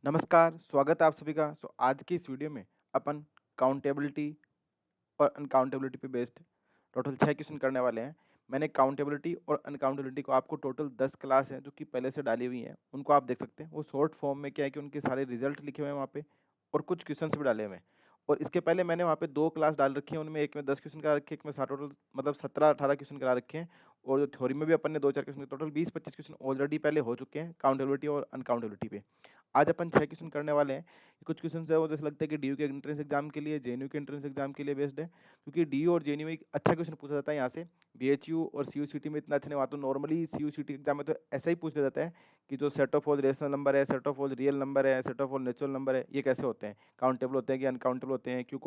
नमस्कार, स्वागत है आप सभी का। आज की इस वीडियो में अपन काउंटेबिलिटी और अनकाउंटेबिलिटी पे बेस्ड टोटल 6 क्वेश्चन करने वाले हैं। मैंने काउंटेबिलिटी और अनकाउंटेबिलिटी को आपको टोटल 10 क्लास हैं जो कि पहले से डाली हुई हैं, उनको आप देख सकते हैं। वो शॉर्ट फॉर्म में क्या है कि उनके सारे रिजल्ट लिखे हुए हैं वहाँ पे और कुछ क्वेश्चंस भी डाले हुए हैं। और इसके पहले मैंने वहाँ पे 2 क्लास डाल रखी हैं, उनमें एक में 10 क्वेश्चन करा रखे हैं, एक में सा टोटल मतलब 17-18 क्वेश्चन करा रखे हैं। और जो थ्योरी में भी अपन ने 2-4 क्वेश्चन टोटल 20-25 क्वेश्चन ऑलरेडी पहले हो चुके हैं काउंटेबिलिटी और अनकाउंटेबिलिटी पे। आज अपन 6 क्वेश्चन करने वाले हैं। कुछ क्वेश्चंस है वो जैसे लगता है कि डीयू के एंट्रेंस एग्जाम के लिए, जेएनयू के एंट्रेंस एग्जाम के लिए बेस्ड है, क्योंकि डीयू और जेएनयू में एक अच्छा क्वेश्चन पूछा जाता है यहाँ से। बीएचयू और सीयूसीटी में इतना अच्छा नहीं हुआ, तो नॉर्मली सीयूसीटी एग्जाम में तो ऐसा ही पूछ लिया जाता है कि जो set of all rational number है, set of all real number है, set of all natural number है, ये कैसे होते हैं, काउंटेबल होते हैं कि अनकाउंटेबल होते हैं, क्यों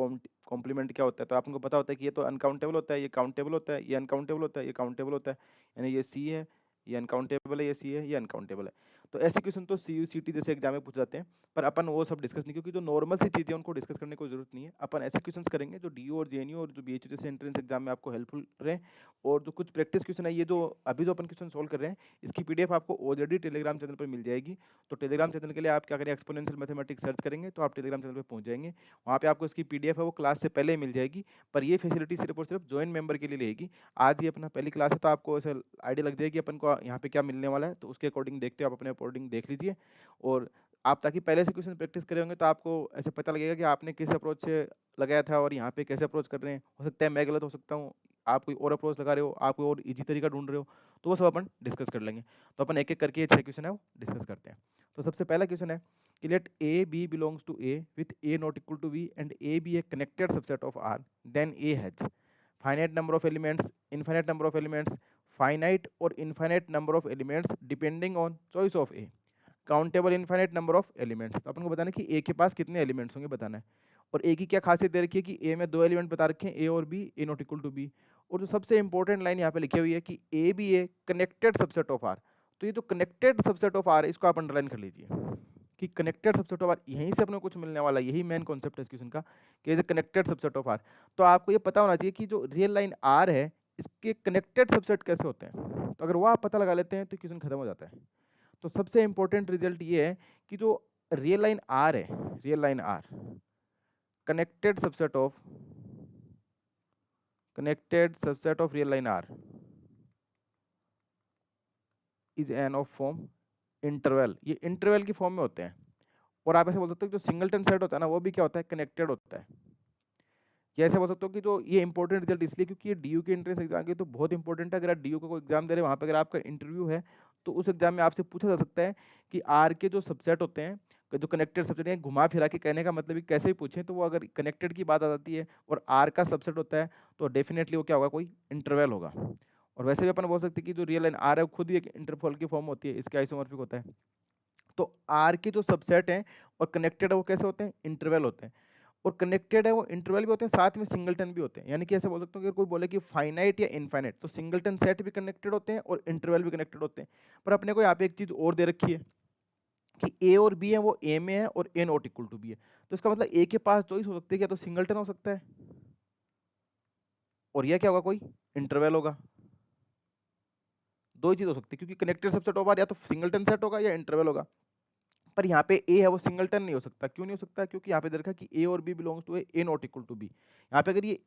कॉम्प्लीमेंट क्या होता है। तो आपको पता होता है कि ये तो अनकाउंटेबल होता है, ये काउंटेबल होता है, ये अनकाउंटेबल होता है, ये काउंटेबल होता है, यानी ये सी है, ये अनकाउंटेबल है, ये सी है, ये अनकाउंटेबल है। तो ऐसे क्वेश्चन तो सीयूसीटी जैसे एग्जाम में पूछ जाते हैं, पर अपन वो सब डिस्कस नहीं, क्योंकि जो नॉर्मल सी चीज़ें उनको डिस्कस करने की जरूरत नहीं है। अपन ऐसे क्वेश्चंस करेंगे जो डीयू और जेएनयू और जो बीएचयू जैसे एंट्रेंस एग्जाम में आपको हेल्पफुल रहे। और जो कुछ प्रैक्टिस क्वेश्चन है, ये जो अभी जो अपन क्वेश्चन सोल्व कर रहे हैं, इसकी पीडीएफ आपको ऑलरेडी टेलीग्राम चैनल पर मिल जाएगी। तो टेलीग्राम चैनल के लिए आप क्या करें, एक्सपोनेंशियल मैथमेटिक्स सर्च करेंगे तो आप टेलीग्राम चैनल पर पहुंच जाएंगे। वहाँ पे आपको इसकी पीडीएफ है वो क्लास से पहले मिल जाएगी, पर ये फैसिलिटी सिर्फ और सिर्फ ज्वाइन मेंबर के लिए रहेगी। आज ये अपना पहली क्लास है, तो आपको ऐसा आइडिया लग जाएगी अपन को यहाँ पे क्या मिलने वाला है, तो उसके अकॉर्डिंग देखते हो, आप अपने अकॉर्डिंग देख लीजिए। और आप ताकि पहले से क्वेश्चन प्रैक्टिस करे होंगे तो आपको ऐसे पता लगेगा कि आपने किस अप्रोच से लगाया था और यहाँ पे कैसे अप्रोच कर रहे हैं। हो सकता है मैं गलत हो सकता हूँ, आप कोई और अप्रोच लगा रहे हो, आप कोई और इजी तरीका ढूंढ रहे हो, तो वो सब अपन डिस्कस कर लेंगे। तो अपन एक एक करके ये 6 क्वेश्चन है वो डिस्कस करते हैं। तो सबसे पहला क्वेश्चन है कि let A B belongs to A with A not equal to B and A B A connected subset of R, then A has finite number of elements, infinite number of elements, finite or infinite number of elements depending on choice of a, countable infinite number of elements. तो अपन को बताना है कि ए के पास कितने elements होंगे बताना है। और ए की क्या खासियत दे रखी है कि ए में 2 एलिमेंट बता रखे हैं, ए और B, A not equal to B. और जो सबसे इंपॉर्टेंट लाइन यहाँ पे लिखी हुई है कि A B A connected subset of R. तो ये जो कनेक्टेड सबसेट ऑफ आर है, इसको आप अंडरलाइन कर लीजिए कि कनेक्टेड सबसेट ऑफ आर, यहीं से अपने को कुछ मिलने वाला है। यही मेन कॉन्सेप्ट है इस क्वेश्चन का कि is connected subset of R. तो आपको ये पता होना चाहिए कि जो रियल लाइन आर है, इसके कनेक्टेड सबसेट कैसे होते हैं। तो अगर वो आप पता लगा लेते हैं तो क्वेश्चन खत्म हो जाता है। तो सबसे इंपॉर्टेंट रिजल्ट ये है कि जो रियल लाइन आर है, real line R connected subset of real line R is an of form interval. ये इंटरवल की फॉर्म में होते हैं। और आप ऐसे बोल सकते हो जो सिंगलटन सेट होता है ना, वो भी क्या होता है, कनेक्टेड होता है। ये ऐसे बोल सकते हो कि जो ये इंपॉर्टेंट रिजल्ट इसलिए क्योंकि ये डीयू के एंट्रेंस एग्जाम के तो बहुत इंपॉर्टेंट है। अगर आप डीयू का कोई एग्जाम दे रहे हैं, वहाँ पे अगर आपका इंटरव्यू है, तो उस एग्जाम में आपसे पूछा जा सकता है कि आर के जो सबसेट होते हैं, जो कनेक्टेड सबसेट हैं, घुमा फिरा के कहने का मतलब कि कैसे भी पूछें, तो वो अगर कनेक्टेड की बात आ जाती है और आर का सबसेट होता है, तो डेफिनेटली वो क्या होगा, कोई इंटरवल होगा। और वैसे भी अपन बोल सकते हैं कि जो रियल लाइन आर है वो खुद ही एक इंटरवल की फॉर्म होती है, इसके आइसोमॉर्फिक होता है। तो आर के जो सबसेट हैं और कनेक्टेड है वो कैसे होते हैं, इंटरवल होते हैं। और कनेक्टेड है वो इंटरवल भी होते हैं, साथ में सिंगलटन भी होते हैं। यानी कि ऐसे बोल सकते हो कि अगर कोई बोले कि फाइनाइट या इनफाइनाइट, तो सिंगलटन सेट भी कनेक्टेड होते हैं और इंटरवल भी कनेक्टेड होते हैं। पर अपने को यहाँ पे एक चीज और दे रखी है कि ए और बी है वो ए में है और ए नॉट इक्वल टू बी है। तो इसका मतलब ए के पास चॉइस हो सकती है, क्या तो सिंगलटन हो सकता है और यह क्या होगा, कोई इंटरवल होगा। दो ही चीज हो सकती है, क्योंकि कनेक्टेड सबसेट होगा या तो सिंगलटन सेट होगा या इंटरवल होगा। पर यहाँ पे ए है वो सिंगलटन नहीं हो सकता। क्यों नहीं हो सकता, क्योंकि यहाँ पे देखा कि ए और B belongs to A not equal to B. यहाँ पे अगर ये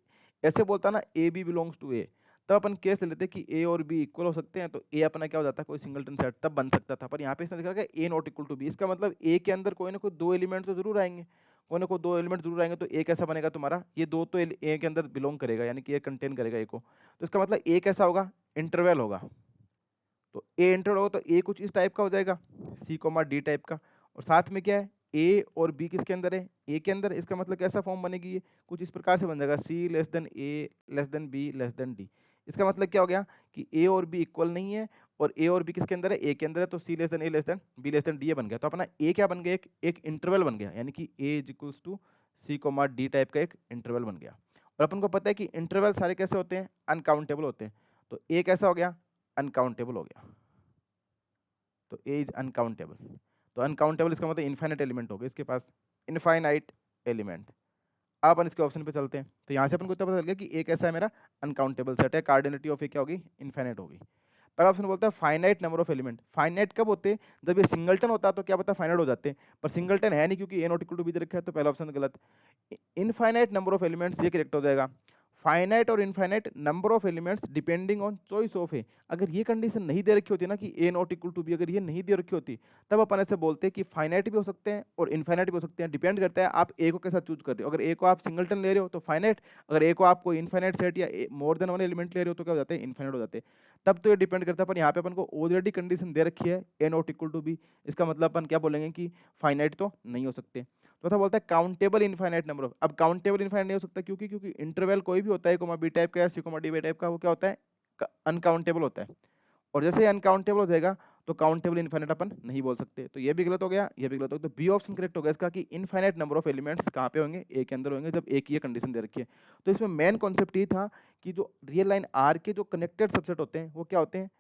ऐसे बोलता ना A B belongs to A, तब अपन केस ले लेते कि ए और बी इक्वल हो सकते हैं, तो ए अपना क्या हो जाता है, कोई सिंगलटन सेट तब बन सकता था। पर यहाँ पे इसने लिखा है ए नॉट इक्वल टू बी, इसका मतलब ए के अंदर कोई ना कोई 2 एलिमेंट तो जरूर आएंगे, कोई ना कोई 2 एलिमेंट जरूर आएंगे। तो ए कैसा बनेगा तुम्हारा, ये 2 तो ए के अंदर बिलोंग करेगा, यानी कि ए कंटेन करेगा ए को। तो इसका मतलब ए कैसा होगा, इंटरवल होगा। तो ए इंटरवल होगा तो ए कुछ इस टाइप का हो जाएगा, सी कोमा डी टाइप का। और साथ में क्या है, ए और बी किसके अंदर है, ए के अंदर। इसका मतलब कैसा फॉर्म बनेगी, ये कुछ इस प्रकार से बन जाएगा, C less than A less than B less than D. इसका मतलब क्या हो गया कि ए और बी इक्वल नहीं है, और ए और बी किसके अंदर है, ए के अंदर है। तो C less than A less than B less than D बन गया। तो अपना ए क्या बन गया, एक इंटरवल बन गया, यानी कि A is equals to C comma D type का एक इंटरवल बन गया। और अपन को पता है कि इंटरवल सारे कैसे होते हैं, अनकाउंटेबल होते हैं। तो ए कैसा हो गया, अनकाउंटेबल हो गया। तो ए इज अनकाउंटेबल। तो अनकाउंटेबल इसका मतलब इनफाइनाइट एलिमेंट हो गए इसके पास, इनफाइनाइट एलिमेंट। अब अपन इसके ऑप्शन पे चलते हैं। तो यहाँ से अपन को इतना पता चल गया कि एक ऐसा है मेरा अनकाउंटेबल सेट है, कार्डिनलिटी ऑफ ए क्या होगी, इनफाइनाइट होगी। पहला ऑप्शन बोलता है finite number of element. Finite कब होते हैं? जब ये सिंगलटन होता है तो क्या पता फाइनाइट हो जाते हैं, पर सिंगलटन है नहीं क्योंकि A not equal to B दे रखा है, तो पहला ऑप्शन गलत। इनफाइनाइट नंबर ऑफ एलिमेंट्स ये करेक्ट हो जाएगा। फाइनाइट और infinite number of elements depending on choice of A. अगर ये कंडीशन नहीं दे रखी होती ना कि A not equal to B, अगर ये नहीं दे रखी होती तब अपन ऐसे बोलते हैं कि फाइनाइट भी हो सकते हैं और इनफाइनाइट भी हो सकते हैं। डिपेंड करता है आप ए को कैसा चूज कर रहे हो। अगर ए को आप सिंगलटन ले रहे हो तो फाइनाइट, अगर ए को आप कोई इनफाइनाइट सेट या मोर देन वन एलिमेंट ले रहे हो तो क्या हो जाते हैं? इनफाइनाइट हो जाते हैं। तब तो ये डिपेंड करता है, पर यहाँ पे अपन को ऑलरेडी कंडीशन दे रखी है ए नॉट इक्वल टू बी, इसका मतलब अपन क्या बोलेंगे कि फाइनाइट तो नहीं हो सकते। चौथा बोलता है काउंटेबल इनफाइनाइट नंबर ऑफ। अब काउंटेबल इनफाइनाइट नहीं हो सकता क्योंकि इंटरवल कोई भी होता है कोमा बी टाइप का या सी कोमा डी टाइप का, वो क्या होता है? अनकाउंटेबल होता है। और जैसे अनकाउंटेबल हो जाएगा तो काउंटेबल इनफाइनाइट अपन नहीं बोल सकते। तो ये भी गलत हो गया, ये भी गलत हो गया। तो बी ऑप्शन करेक्ट हो गया इसका कि इनफाइनाइट नंबर ऑफ एलिमेंट्स कहाँ पे होंगे? ए के अंदर होंगे, जब ए की ये कंडीशन दे रखी है। तो इसमें मेन कॉन्सेप्ट ये था कि जो रियल लाइन आर के जो कनेक्टेड सबसेट होते हैं वो क्या होते हैं?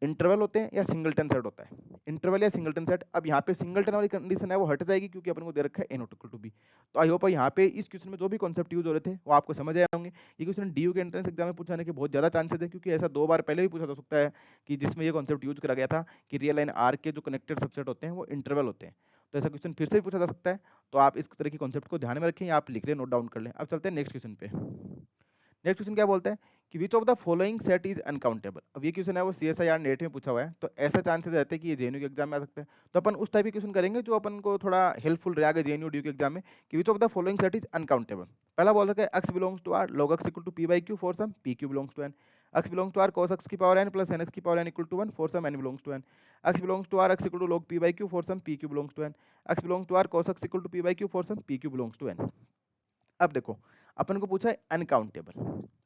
इंटरवल होते हैं या सिंगलटन सेट होता है। इंटरवल या सिंगलटन सेट। अब यहाँ पे सिंगलटन वाली कंडीशन है वो हट जाएगी क्योंकि अपन को दे रखा है ए नॉट इक्वल टू बी। तो आई होप यहाँ पे इस क्वेश्चन में जो भी कॉन्सेप्ट यूज हो रहे थे वो आपको समझ आए होंगे। ये क्वेश्चन डीयू के एंट्रेंस एग्जाम में पूछाने के बहुत ज़्यादा चांसेस है, क्योंकि ऐसा 2 बार पहले भी पूछा जा सकता है कि जिसमें ये कॉन्सेप्ट यूज करा गया था कि रियल लाइन आर के जो कनेक्टेड सबसेट होते हैं वो इंटरवल होते हैं। तो ऐसा क्वेश्चन फिर से भी पूछा जा सकता है। तो आप इस तरह की कॉन्सेप्ट को ध्यान में रखें, आप लिख लें, नोट डाउन कर लें। अब चलते हैं नेक्स्ट क्वेश्चन पे। नेक्स्ट क्वेश्चन क्या बोलता है कि which of the following set is uncountable. अब ये क्वेश्चन है वो CSIR नेट में पूछा हुआ है, तो ऐसा चांसेस रहते हैं कि ये JNU के एग्जाम में आ सकते हैं। तो अपन उस टाइप के क्वेश्चन करेंगे जो अपन को थोड़ा हेल्पफुल रहेगा JNU DU के एग्जाम में, कि which of the following set is uncountable. पहला बोल रखा है x belongs to r log x equal to p by q for some pq belongs to n, x belongs to r cos x की power n plus nx की power n equal to 1 for some n belongs to n, x belongs to r x equal to log p by q for some pq belongs to n, x belongs to r cos x equal to p by q for some pq belongs to n। अब देखो अपन को पूछा है uncountable,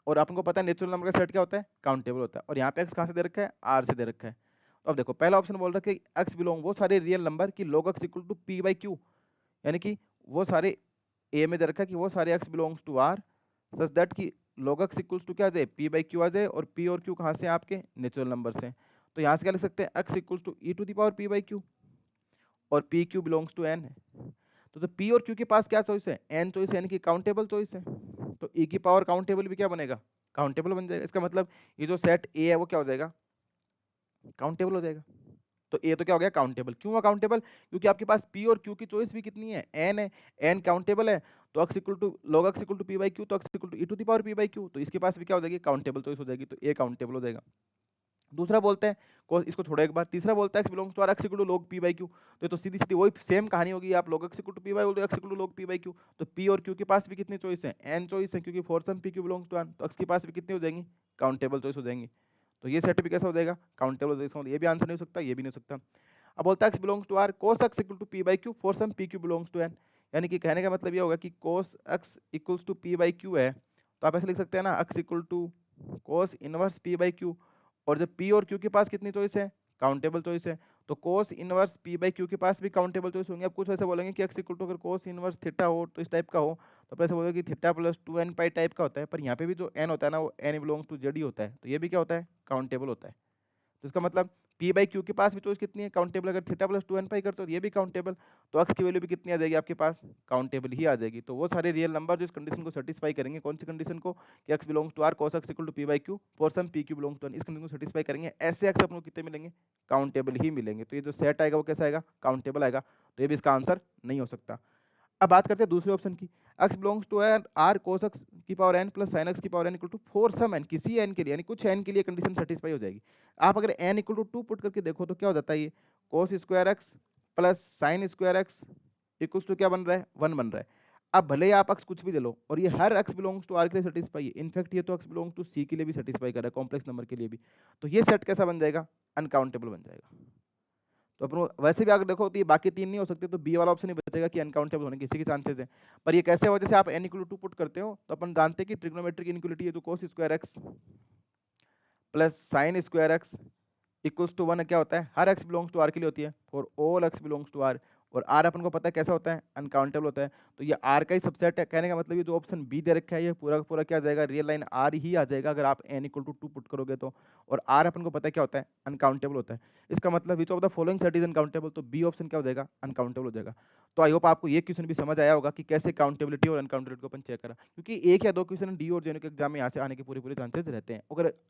और अपन को पता है natural number का सेट क्या होता है? काउंटेबल होता है। और यहाँ पे x कहाँ से दे रखा है? r से दे रखा है। तो अब देखो पहला ऑप्शन बोल रहा है कि x बिलोंग वो सारे रियल नंबर की log x equal to p by q, यानी कि वो सारे a में दे रखा है कि वो सारे x belongs to r such that कि log x इक्वल्स टू क्या आ जाए? p by q आ जाए, और p और q कहाँ से आपके? नेचुरल नंबर से। तो यहाँ से क्या लिख सकते हैं? x equals to e to the power p by q, और P Q belongs to N है। तो पी और क्यू के पास क्या चॉइस है? एन चॉइस है, यानी कि काउंटेबल चॉइस है। तो ई की पावर काउंटेबल भी क्या बनेगा? काउंटेबल बन जाएगा। इसका मतलब ये जो सेट ए है वो क्या हो जाएगा? काउंटेबल हो जाएगा। तो ए तो क्या हो गया? काउंटेबल। क्यों अकाउंटेबल? क्योंकि आपके पास पी और क्यू की चॉइस भी कितनी है? एन है। एन काउंटेबल है, तो x equal to log x equal to P by Q, तो x equal to E to the power P by Q, तो इसके पास भी क्या हो जाएगी? काउंटेबल चॉइस हो जाएगी। तो ए काउंटेबल हो जाएगा। दूसरा बोलते हैं इसको छोड़ो एक बार, तीसरा बोलता है x belongs to r x equal to log p by q। तो ये तो सीधी सीधी वही सेम कहानी होगी। आप log x equal to p by x equal to log p by q, तो p और q के पास भी कितनी चॉइस है? n चॉइस है, क्योंकि for some p q belongs to n, तो x के पास भी कितनी हो जाएंगी? काउंटेबल चॉइस हो जाएंगी। तो ये सेट भी कैसा हो जाएगा? काउंटेबल हो जाएगा। ये भी आंसर नहीं हो सकता, ये भी नहीं हो सकता। अब बोलता है x belongs to r cos x equal to p by q for some p q belongs to n, यानी कि कहने का मतलब ये होगा कि cos x equals to p by q है, तो आप ऐसे लिख सकते हैं ना, x equal to cos inverse p by q, और जब p और q के पास कितनी चॉइस है? काउंटेबल चॉइस है, तो cos inverse p by q के पास भी काउंटेबल चॉइस होंगे। अब कुछ ऐसे बोलेंगे कि x इक्वल टू अगर cos इनवर्स थीटा हो तो इस टाइप का हो, तो अपन ऐसे बोलेंगे कि थीटा प्लस 2n पाई टाइप का होता है। पर यहाँ पे भी जो n होता है ना वो n बिलोंग्स टू z ही होता है, तो ये भी क्या होता है? काउंटेबल होता है। तो इसका मतलब p बाई क्यू के पास भी चॉइस कितनी है? काउंटेबल। अगर थीटा प्लस 2n पाई करते हो तो ये भी काउंटेबल, तो x की वैल्यू भी कितनी आ जाएगी आपके पास? काउंटेबल ही आ जाएगी। तो वो सारे रियल नंबर जो इस कंडीशन को सेटिस्फाई करेंगे, कौन सी कंडीशन को? कि x belongs to r cos x equal to p by Q for some p q belongs to n, इस कंडीशन को सेटिस्फाई करेंगे, ऐसे x अपने को कितने मिलेंगे? काउंटेबल ही मिलेंगे। तो ये जो सेट आएगा वो कैसा आएगा? काउंटेबल आएगा। तो ये भी इसका आंसर नहीं हो सकता। अब बात करते हैं दूसरे ऑप्शन की, x belongs to r cos x की power n plus sin x की power n equal to for some n, किसी n के लिए, यानी कुछ n के लिए कंडीशन सेटिस्फाई हो जाएगी। आप अगर n इक्वल टू 2 पुट करके देखो तो क्या हो जाता है? ये cos square x plus sin square x equals to क्या बन रहा है? 1 बन रहा है। अब भले ही आप x कुछ भी ले लो, और ये हर x बिलोंग्स टू r के लिए सेटिस्फाई है, इनफैक्ट ये तो x बिलोंग्स टू c के लिए भी सेटिस्फाई कर रहा है, कॉम्प्लेक्स नंबर के लिए भी। तो ये सेट कैसा बन जाएगा? अनकाउंटेबल बन जाएगा। तो अपन वैसे भी अगर देखो तो ये बाकी 3 नहीं हो सकते, तो बी वाला ऑप्शन ही बचेगा कि अनकाउंटेबल होने के किसी के चांसेस है। पर ये कैसे हो? जैसे आप n इक्वल टू 2 पुट करते हो तो अपन जानते हैं कि ट्रिग्नोमेट्रिक इनइक्वालिटी है, तो cos square x plus sine square x equals to 1 क्या होता है? हर x बिलोंग्स टू r के लिए होती है, for all x belongs to r, और आर अपन को पता है कैसा होता है, अनकाउंटेबल होता है। तो ये आर का ही सबसेट है। कहने का मतलब ये जो ऑप्शन बी दे रखा है ये पूरा का पूरा क्या आ जाएगा, रियल लाइन आर ही आ जाएगा अगर आप n इक्वल टू 2 पुट करोगे तो। और आर अपन को पता है क्या होता है, अनकाउंटेबल होता है। इसका मतलब विच of the following set is uncountable, तो बी ऑप्शन क्या हो जाएगा, अनकाउंटेबल हो जाएगा। तो आई होप आपको ये क्वेश्चन भी समझ आया होगा कि कैसे काउंटेबिलिटी और अनकाउंटेबिलिटी को अपन चेक करा, क्योंकि एक या दो क्वेश्चन डी और जेनू के एग्जाम में यहाँ से आने के पूरे पूरे चांसेस रहते हैं।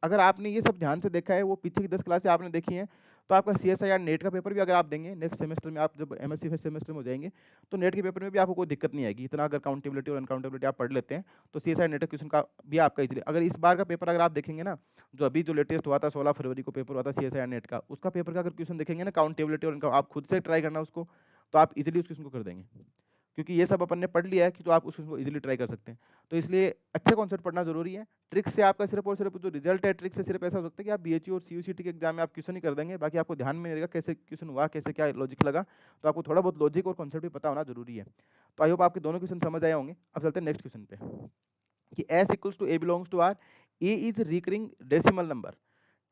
अगर आपने ये सब ध्यान से देखा है, वो पीछे की 10 क्लासें आपने देखी हैं, तो आपका CSIR नेट का पेपर भी अगर आप देंगे नेक्स्ट सेमेस्टर में, आप जब MSc फर्स्ट सेमेस्टर में हो जाएंगे, तो नेट के पेपर में भी आपको कोई दिक्कत नहीं आएगी। इतना अगर काउंटेबिलिटी और अनकाउंटेबिलिटी आप पढ़ लेते हैं तो CSIR नेट का क्वेश्चन का भी आपका इजीली। अगर इस बार का पेपर अगर आप देखेंगे ना, जो अभी जो लेटेस्ट हुआ था 16 फरवरी को पेपर हुआ था CSIR नेट का, उसका पेपर का अगर क्वेश्चन देखेंगे ना काउंटेबिलिटी और आप खुद से ट्राई करना उसको, तो आप इजीली उस क्वेश्चन को कर देंगे, क्योंकि ये सब अपन ने पढ़ लिया है कि तो आप उसको इजीली ट्राई कर सकते हैं। तो इसलिए अच्छे कॉन्सेप्ट पढ़ना जरूरी है। ट्रिक से आपका सिर्फ और सिर्फ जो रिजल्ट है, ट्रिक से सिर्फ ऐसा हो सकता है कि आप BHU और CUCT के एग्जाम में आप क्वेश्चन ही कर देंगे, बाकी आपको ध्यान में नहीं रहेगा कैसे क्वेश्चन हुआ, कैसे क्या लॉजिक लगा। तो आपको थोड़ा बहुत लॉजिक और कॉन्सेप्ट भी पता होना जरूरी है। तो आई होप आपके दोनों क्वेश्चन समझ आए होंगे। अब चलते हैं नेक्स्ट क्वेश्चन पे कि S equals to A belongs to R, A is recurring decimal number,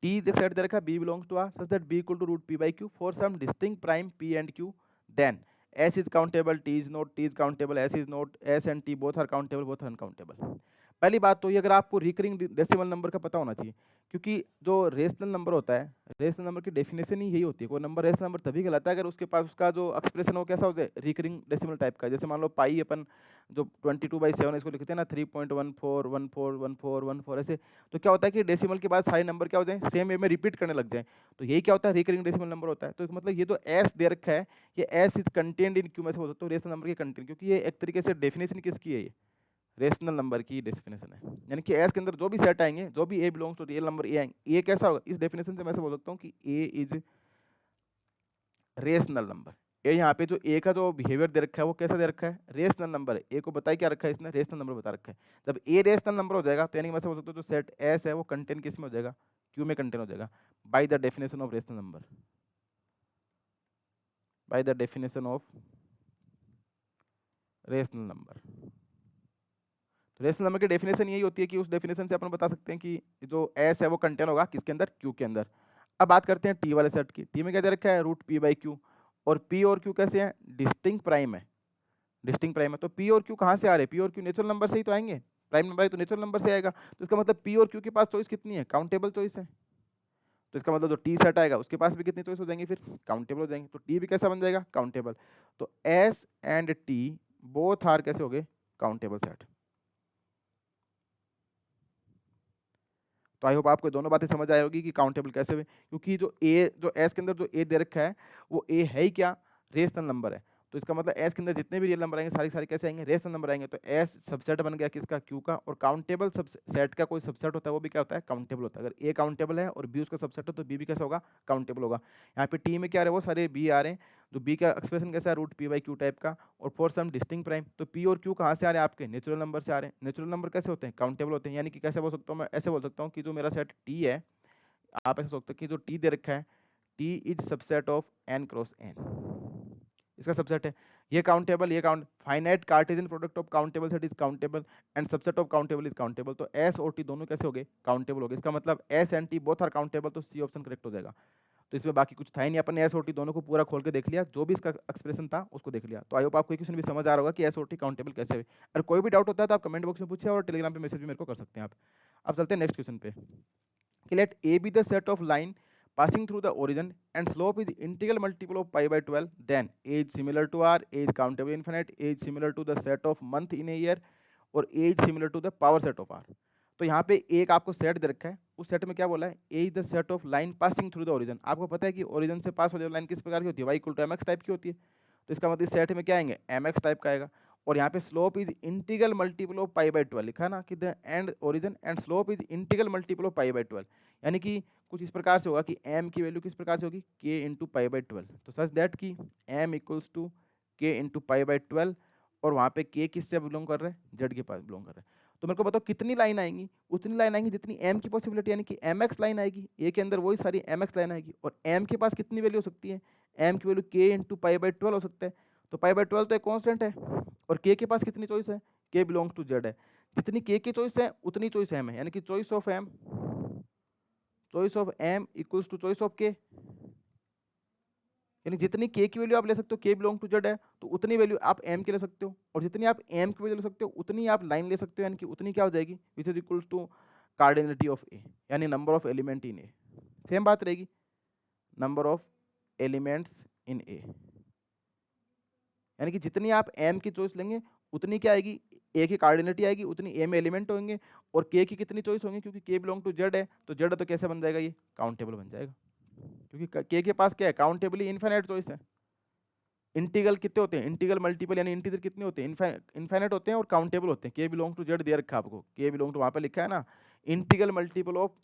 T is set दे रखा है B belongs to R such that B equal to root P by Q for some distinct prime P and Q, then S is countable, T is not, T is countable, S is not, S and T both are countable, both are uncountable। पहली बात तो ये अगर आपको recurring decimal number का पता होना चाहिए, क्योंकि जो रेशनल नंबर होता है, रेशनल नंबर की डेफिनेशन ही यही होती है। कोई नंबर रेशनल नंबर तभी कहलाता है अगर उसके पास उसका जो एक्सप्रेशन हो कैसा हो जाए, रिकरिंग डेसिमल टाइप का। जैसे मान लो पाई अपन जो 22/7 इसको लिखते हैं ना 3.14141414 ऐसे, तो क्या होता है कि डेसिमल के बाद सारे नंबर क्या हो जाए, सेम वे में रिपीट करने लग जाए। तो यही क्या होता है, रिकरिंग डेसिमल नंबर होता है। तो मतलब ये जो एस दे रखा है, ये S is contained in Q में से बोल सकते हो रेशनल नंबर के कंटेंट, क्योंकि ये एक तरीके से डेफिनेशन किसकी है, ये रेशनल नंबर की डेफिनेशन है। यानी कि एस के अंदर जो भी सेट आएंगे, जो भी A belongs to real number A आएंगे, ए कैसा होगा, इस डेफिनेशन से मैं ऐसे बोल सकता हूँ कि ए इज रेशनल नंबर। ए यहाँ पे जो ए का जो बिहेवियर दे रखा है वो कैसा दे रखा है, रेशनल नंबर है। ए को बताया क्या रखा है इसने, रेशनल नंबर बता रखा है। जब ए रेशनल नंबर हो जाएगा तो यानी मैं बोल सकता हूँ जो सेट एस है वो कंटेन किस में हो जाएगा, क्यू में कंटेन हो जाएगा, by the definition of rational number, by the definition of rational number. तो रेशनल नंबर की डेफिनेशन यही होती है कि उस डेफिनेशन से अपन बता सकते हैं कि जो एस है वो कंटेन होगा किसके अंदर, क्यू के अंदर। अब बात करते हैं टी वाले सेट की। टी में क्या दे रखा है, रूट पी बाई क्यू, और पी और क्यू कैसे हैं, डिस्टिंक्ट प्राइम है, डिस्टिंक्ट प्राइम है। तो पी और क्यू कहाँ से आ रहे हैं, पी और क्यू नेचुरल नंबर से ही तो आएंगे, प्राइम नंबर है तो नेचुरल नंबर से आएगा। तो इसका मतलब पी और क्यू के पास चॉइस कितनी है, काउंटेबल चॉइस है। तो इसका मतलब जो टी सेट आएगा उसके पास भी कितनी चॉइस हो जाएंगी, फिर काउंटेबल हो जाएंगे। तो टी भी कैसा बन जाएगा, काउंटेबल। तो S and T both are कैसे हो गए, काउंटेबल सेट। तो आई होप आपको दोनों बातें समझ आई होगी कि काउंटेबल कैसे हुए, क्योंकि जो ए, जो एस के अंदर जो ए दे रखा है वो ए है ही क्या, रेशनल नंबर है। तो इसका मतलब एस के अंदर जितने भी रियल नंबर आएंगे सारी सारी कैसे आएंगे, रेशनल नंबर आएंगे। तो एस सबसेट बन गया किसका, क्यू का। और काउंटेबल सेट का कोई सबसेट होता है वो भी क्या होता है, काउंटेबल होता है। अगर ए काउंटेबल है और बी उसका सबसेट है तो बी भी कैसा होगा, काउंटेबल होगा। यहाँ पे टी में क्या आ रहे हैं, वो सारे बी आ रहे हैं। जो बी का एक्सप्रेशन कैसा है, root P by Q type का, और फॉर सम डिस्टिंक्ट प्राइम। तो पी और क्यू कहाँ से आ रहे हैं आपके, नेचुरल नंबर से आ रहे हैं। नेचुरल नंबर कैसे होते हैं, काउंटेबल होते हैं। यानी कि कैसे बोल सकता हूँ मैं, ऐसे बोल सकता हूँ कि जो मेरा सेट टी है, आप ऐसे सोचते हैं कि जो टी दे रखा है, T is subset of N cross N, इसका सबसेट है। ये काउंटेबल, ये count, finite Cartesian product of countable set is countable and subset of countable is countable. तो एस और टी दोनों कैसे हो गए, काउंटेबल हो गए। इसका मतलब S and T both are countable, तो सी ऑप्शन करेक्ट हो जाएगा। तो इसमें बाकी कुछ था ही नहीं, अपन ने एस और टी दोनों को पूरा खोल के देख लिया, जो भी इसका एक्सप्रेशन था उसको देख लिया। तो आई होप आपको क्वेश्चन भी समझ आ रहा होगा कि एस और टी काउंटेबल कैसे हुए। अगर कोई भी डाउट होता है तो आप कमेंट बॉक्स में पूछिए और टेलीग्राम पे मैसेज भी मेरे को कर सकते हैं आप। अब चलते हैं नेक्स्ट क्वेश्चन पे कि let a be the set of line passing through the origin and slope is integral multiple of pi by 12, then a is similar to r, a is countable infinite, a is similar to the set of month in a year और a is similar to the power set of r। तो यहाँ पे एक आपको set दे रखा है, उस सेट में क्या बोला है, a is the set of line passing through the origin। आपको पता है कि ओरिजिन से पास हो जाए लाइन किस प्रकार की होती है, y equal to mx type की होती है। तो इसका मतलब सेट में क्या आएंगे, mx टाइप का आएगा। और यहाँ पे slope is integral multiple of pi by 12 लिखा है ना कि the end origin and slope is integral multiple of pi by 12। यानी कि कुछ इस प्रकार से होगा कि m की वैल्यू किस प्रकार से होगी, k इंटू पाई बाई 12। तो सच दैट कि m equals to k into pi by 12, और वहाँ पे k किससे बिलोंग कर रहा है, z के पास बिलोंग कर रहा है। तो मेरे को बताओ कितनी लाइन आएंगी, उतनी लाइन आएंगी जितनी m की पॉसिबिलिटी, यानी कि mx लाइन आएगी, a के अंदर वही सारी mx लाइन आएगी। और m के पास कितनी वैल्यू हो सकती है, m की value k into pi by 12 हो सकता है। तो पाई बाई 12 तो एक कॉन्स्टेंट है, और k के पास कितनी चॉइस है, k बिलोंग्स टू z है। जितनी k की चॉइस है उतनी चॉइस m है, यानी कि choice of m equals to choice of k। यानी जितनी के की वैल्यू आप ले सकते हो, के बिलोंग टू जेड है तो उतनी वैल्यू आप एम की ले सकते हो, और जितनी आप एम की वैल्यू ले सकते हो उतनी आप लाइन ले सकते हो, यानी कि उतनी क्या हो जाएगी, which is equals to cardinality of A, यानी number of element in A. Same बात रहेगी, number of elements in A, यानी कि जितनी आप एम की चॉइस लेंगे उतनी क्या आएगी, ए की कार्डिनलिटी आएगी, उतनी ए में एलिमेंट होंगे, और के की कितनी चॉइस होंगी, क्योंकि के बिलोंग टू जेड है तो जेड है तो कैसे बन जाएगा, ये काउंटेबल बन जाएगा, क्योंकि के के पास क्या है, काउंटेबली इनफाइनाइट चॉइस है। इंटीग्रल कितने होते हैं, इंटीग्रल मल्टीपल यानी इंटीजर कितने होते हैं, इनफाइनाइट होते हैं और काउंटेबल होते हैं। के बिलोंग टू जेड दे रखा है आपको, के बिलोंग टू वहाँ पे लिखा है ना, integral multiple of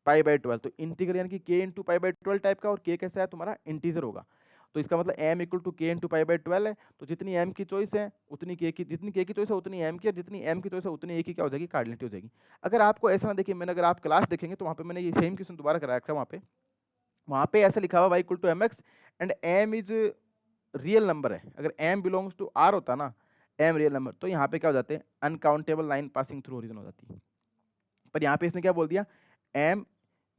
pi by 12, तो इंटीग्रल यानी कि के इंटू पाई बाई 12 टाइप का, और के कैसा है तुम्हारा, इंटीजर होगा, तो इसका मतलब एम इक्वल टू के इंटू पाई बाई 12 है, तो जितनी एम की चॉइस है उतनी के की, जितनी के की चॉइस है उतनी एम की, और जितनी एम की चॉइस है उतनी ए की क्या हो जाएगी, कार्डिनलिटी हो जाएगी। अगर आपको ऐसा ना देखिए, मैंने अगर आप क्लास देखेंगे तो वहाँ पे मैंने ये सेम क्वेश्चन दोबारा करा रखा है, वहाँ पे ऐसा लिखा हुआ Y equal to M X and M is real number है। अगर एम बिलोंग्स टू आर होता ना, एम रियल नंबर, तो यहाँ पे क्या हो जाते हैं, uncountable line passing through origin हो जाती है। पर यहाँ पे इसने क्या बोल दिया, एम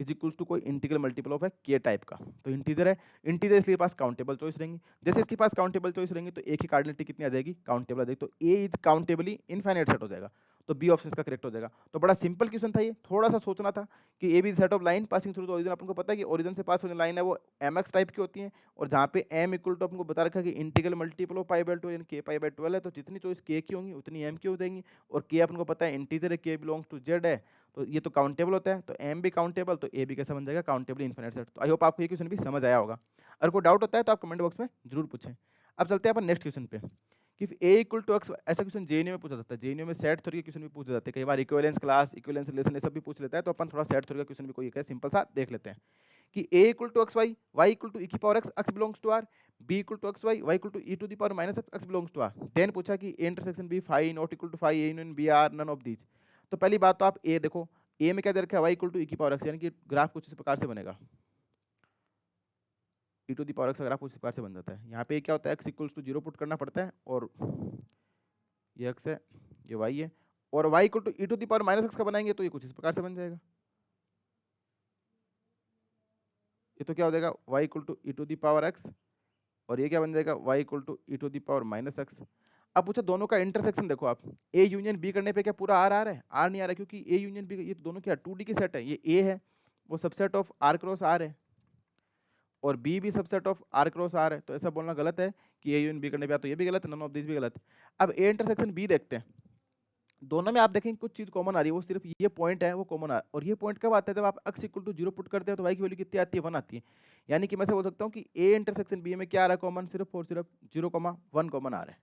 इज इक्वल्स टू कोई इंटीग्रल मल्टीपल ऑफ है के टाइप का, तो इंटीजर है, इंटीजर इसलिए पास काउंटेबल चॉइस रहेंगी, जैसे इसके पास काउंटेबल चॉइस रहेंगी तो ए की कार्डिनलिटी कितनी आ जाएगी, काउंटेबल आ जाएगी, तो ए इज काउंटेबली इनफाइनाइट सेट हो जाएगा, तो बी ऑप्शन का करेक्ट हो जाएगा। तो बड़ा सिंपल क्वेश्चन था ये, थोड़ा सा सोचना था कि A B set of line passing through the origin, आपको पता है कि ओरिजिन से पास होने लाइन है वो एम एक्स टाइप की होती है, और जहाँ पे एम इक्वल टू आपको बता रखा है कि integral multiple of pi by 2 यानी के पाई बाई 12 है, तो जितनी चॉइस के की होंगी उतनी एम की हो जाएंगी, और के आपको पता है इंटीजर है, के बिलोंग्स टू जेड है, तो ये तो काउंटेबल होता है, तो एम भी काउंटेबल, तो ए भी कैसा बन जाएगा, काउंटेबल इनफिनिट सेट। तो आई होप आपको ये क्वेश्चन भी समझ आया होगा, अगर कोई डाउट होता है तो आप कमेंट बॉक्स में जरूर पूछें। अब चलते हैं अपन नेक्स्ट क्वेश्चन पे, कि ए इक्वल टू एक्स, ऐसा क्वेश्चन जेएनयू में पूछा जाता है, जेएनयू में सेट थ्योरी के क्वेश्चन भी पूछे जाते हैं कई बार, इक्विवेलेंस क्लास, इक्विवेलेंस रिलेशन ये सब भी पूछ लेता है, तो अपन थोड़ा सेट थ्योरी का क्वेश्चन भी कोई है सिंपल सा देख लेते हैं, कि A equal to X Y equal to E की power X, X belongs to R, B equal to X Y equal to E to the power minus X, X belongs to R. Then पूछा कि A intersection B phi not equal to phi, A union B are none of these. तो पहली बात तो आप ए देखो, ए में क्या दे रखा है, वाई इक्वल टू ई की पावर एक्स, यानी कि ग्राफ कुछ इस प्रकार से बनेगा, ई टू दी पावर एक्स का ग्राफ कुछ इस प्रकार से बन जाता है। यहाँ पे क्या होता है, एक्स इक्वल्स टू 0 पुट करना पड़ता है, और ये एक्स है, ये वाई है, और Y equal to E to the power minus X का बनाएंगे तो ये कुछ इस प्रकार से बन जाएगा, ये तो क्या हो जाएगा, Y equal to E to the power X, और ये क्या बन जाएगा, Y equal to E to the power minus X. अब पूछा दोनों का इंटरसेक्शन देखो आप, ए यूनियन बी करने पे क्या पूरा आर आ रहा है, आर नहीं आ रहा है, क्योंकि ए यूनियन बी ये दोनों क्या 2D की सेट है, ये ए है वो subset of R cross R है, और बी भी subset of R cross R है, तो ऐसा बोलना गलत है कि ए यूनियन बी करने पे, तो ये भी गलत है, नन ऑफ दिस भी गलत है। अब ए इंटरसेक्शन बी देखते हैं, दोनों में आप देखेंगे कुछ चीज कॉमन आ रही है, वो सिर्फ ये पॉइंट है वो कॉमन आ रहा है, और ये पॉइंट कब आता है, जब आप एक्स इक्वल टू 0 पुट करते हैं तो वाई की वैल्यू कितनी आती है, 1 आती है, यानी कि मैं से बोल सकता हूँ कि ए इंटरसेक्शन बी में क्या आ रहा है कॉमन, सिर्फ और सिर्फ 0,1 कॉमन आ रहा है,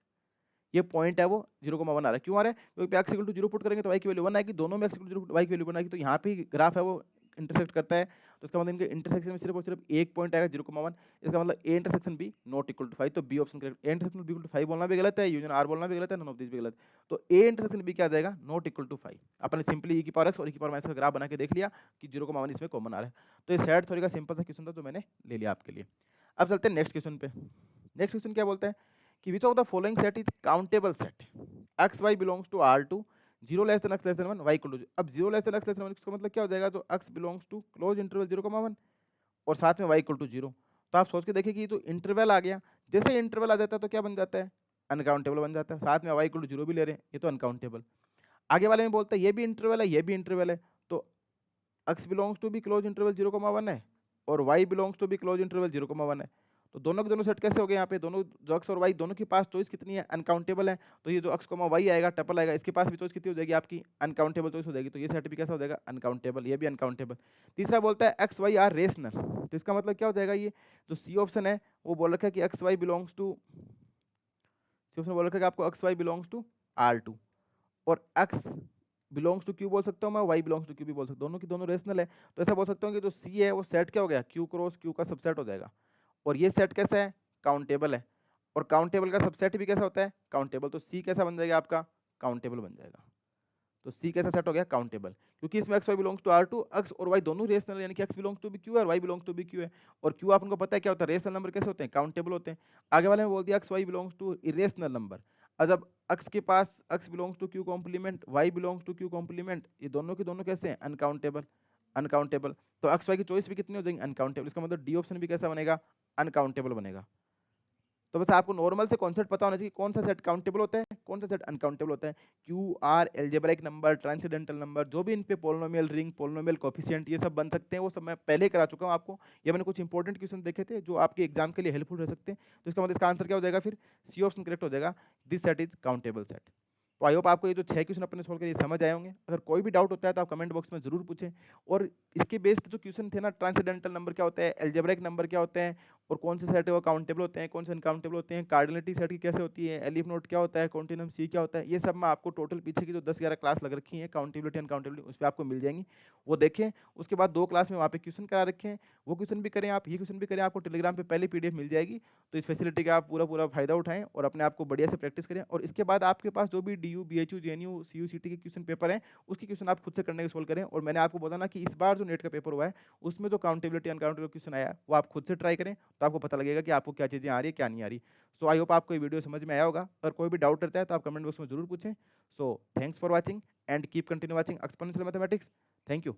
ये पॉइंट है वो 0,1 आ रहा है, क्यों आ रहा है, क्योंकि एक्स इक्वल टू 0 पुट करेंगे तो वाई की वैल्यू 1 आएगी, दोनों में एक्स इक्वल टू 0 वाई की वैल्यू 1 आएगी, तो यहाँ पे ग्राफ है वो इंटरसेक्ट करता है, तो इसका मतलब इनके इंटरसेक्शन में सिर्फ और सिर्फ एक पॉइंट आएगा 0,1, इसका मतलब A intersection B not equal to 5, तो B option correct. A intersection B equal to 5 बोलना भी गलत है, यूनियन आर बोलना भी गलत है, नन ऑफ दिस भी गलत, तो ए इंटरसेक्शन बी क्या आ जाएगा, नॉट इक्वल टू 5। अपने सिंपली ई की पावर एक्स और ई की पावर माइनस का ग्राफ बना के देख लिया कि 0,1 इसमें कॉमन आ रहा है, तो ये सेट थ्योरी का सिंपल सा क्वेश्चन था जो मैंने ले लिया आपके लिए। अब चलते हैं नेक्स्ट क्वेश्चन पे, नेक्स्ट क्वेश्चन क्या बोलते हैं कि which of the following set is countable set, X Y belongs to R2, 0 less than X less than 1, Y equal to, अब 0 less than X less than 1 इसका मतलब क्या हो जाएगा, तो X belongs to close interval 0,1 और साथ में वाई इक्वल टू 0, तो आप सोच के देखिए कि जो इंटरवल आ गया, जैसे इंटरवल आ जाता है तो क्या बन जाता है, अनकाउंटेबल बन जाता है, साथ में वाई इक्वल टू 0 भी ले रहे हैं, ये तो अनकाउंटेबल। आगे वाले में बोलते हैं ये भी इंटरवल है, ये भी इंटरवल है, तो एक्स बिलोंग्स टू भी क्लोज इंटरवल 0,1 है, और वाई बिलोंग्स टू भी क्लोज इंटरवल 0,1 है, तो दोनों के दोनों सेट कैसे हो गए, यहाँ पे दोनों जो एक्स और वाई दोनों के पास चॉइस कितनी है, अनकाउंटेबल है, तो ये जो एक्स कोमा वाई आएगा टपल आएगा, इसके पास भी चॉइस कितनी हो जाएगी आपकी, अनकाउंटेबल चॉइस हो जाएगी, तो ये सेट भी कैसा हो जाएगा, अनकाउंटेबल, ये भी अनकाउंटेबल। तीसरा बोलता है एक्स वाई आर रेशनल, तो इसका मतलब क्या हो जाएगा, ये जो सी ऑप्शन है वो बोल रखा है कि X Y belongs to, C option बोल रखा है कि आपको x Y belongs to R2, और एक्स बिलोंग्स टू क्यू बोल सकता हूँ मैं, वाई बिलोंग्स टू क्यू भी बोल सकता हूँ, दोनों की दोनों रेशनल है, तो ऐसा बोल सकता हूँ कि जो सी है वो सेट क्या हो गया, क्यू क्रॉस क्यू का सबसेट हो जाएगा, और ये सेट कैसा है, काउंटेबल है, और काउंटेबल का सबसेट भी कैसा होता है, काउंटेबल, तो सी कैसा बन जाएगा आपका, काउंटेबल बन जाएगा, तो सी कैसा सेट हो गया, काउंटेबल, क्योंकि इसमें X Y belongs to R2, X और वाई दोनों रेशनल, यानी कि एक्स बिलोंग्स टू भी क्यू है और वाई बिलोंग्स टू भी क्यू है, और क्यू आपको पता है क्या होता है, रेशनल नंबर कैसे होते हैं, काउंटेबल होते हैं। आगे वाले में बोल दिया X Y belongs to irrational number, और जब एक्स के पास X belongs to Q complement, Y belongs to Q complement, ये दोनों के दोनों कैसे हैं, अनकाउंटेबल। अनकाउंटेबल। तो एक्स वाई की चॉइस भी कितनी हो जाएंगी? अनकाउंटेबल। इसका मतलब डी ऑप्शन भी कैसा बनेगा? अनकाउंटेबल बनेगा। तो बस आपको नॉर्मल से कॉन्सेप्ट पता होना चाहिए कौन सा सेट काउंटेबल होता है, कौन सा सेट अनकाउंटेबल होता है। Q R algebraic number, transcendental number, जो भी इन पे पोलिनोमियल रिंग, पोलिनोमियल कोफिशिएंट, ये सब बन सकते हैं, वो सब मैं पहले ही करा चुका हूँ आपको। ये मैंने कुछ इंपॉर्टेंट क्वेश्चन देखे थे जो आपके एग्जाम के लिए हेल्पफुल रह सकते हैं। तो इसका मतलब इसका आंसर क्या हो जाएगा फिर? सी ऑप्शन करेक्ट हो जाएगा। This set is countable set. तो आई होप आपको ये जो 6 क्वेश्चन अपने सोल्व किए समझ आए होंगे। अगर कोई भी डाउट होता है तो आप कमेंट बॉक्स में जरूर पूछें। और इसके बेस्ड जो क्वेश्चन थे ना, ट्रांसेंडेंटल नंबर क्या होता है, एल्जेब्राइक नंबर क्या होते हैं, और कौन से सेट है वो काउंटेबल होते हैं, कौन से अनकाउंटेबल होते हैं, कार्डिनलिटी सेट की कैसे होती है, एलिफ नोट क्या होता है, कॉन्टिन्यूम सी क्या होता है, ये सब मैं आपको टोटल पीछे की जो 10-11 क्लास लग रखी है काउंटेबिलिटी अनकाउंटेबिलिटी, उस पर आपको मिल जाएंगी। वो देखें। उसके बाद 2 क्लास में वहाँ पे क्वेश्चन करा रखे हैं, वो क्वेश्चन भी करें आप, ये क्वेश्चन भी करें। आपको टेलीग्राम पे पहले पीडीएफ मिल जाएगी। तो इस फैसिलिटी का आप पूरा पूरा फायदा उठाएं और अपने आप को बढ़िया से प्रैक्टिस करें। और इसके बाद आपके पास जो भी डीयू, बीएचयू, जेएनयू, सीयू, सीटी के क्वेश्चन पेपर हैं, उसके क्वेश्चन आप खुद से करने के सोल्व करें। और मैंने आपको बताना कि इस बार जो नेट का पेपर हुआ है उसमें जो काउंटेबिलिटी अनकाउंटेबल क्वेश्चन आया है वो आप खुद से ट्राई करें, तो आपको पता लगेगा कि आपको क्या चीज़ें आ रही है, क्या नहीं आ रही। सो आई होप आपको ये वीडियो समझ में आया होगा। अगर कोई भी डाउट रहता है तो आप कमेंट बॉक्स में जरूर पूछें। So thanks for watching and keep continue watching exponential mathematics. Thank you.